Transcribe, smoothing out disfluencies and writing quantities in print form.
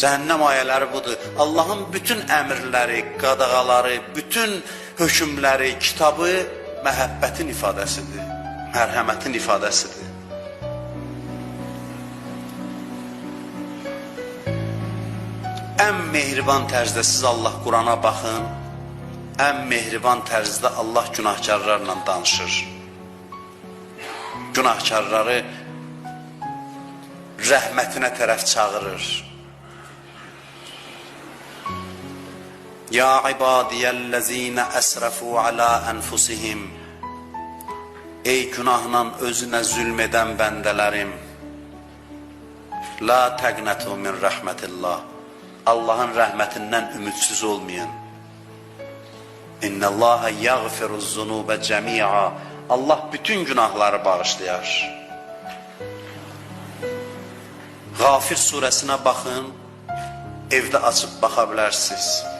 Cəhənnəm ayələri budur. Allahın bütün əmrləri, qadağaları, bütün hökmləri, kitabı məhəbbətin ifadəsidir, mərhəmətin ifadəsidir. Ən mehriban tərzdə siz Allah Qurana baxın, ən mehriban tərzdə Allah günahkarlarla danışır. Günahkarları rəhmətinə tərəf çağırır. Ya ibadiyəl-ləzīnə əsrəfu alə ənfusihim. Ey günahla özünə zülm edən bəndələrim. La təqnətu min rəhmətillah. Allahın rəhmətindən ümidsiz olmayın. İnnəllâhə yəğfiruz-zunubə cəmi'a. Allah bütün günahları bağışlayar. Qafir surəsinə baxın, evdə açıb baxa bilərsiniz.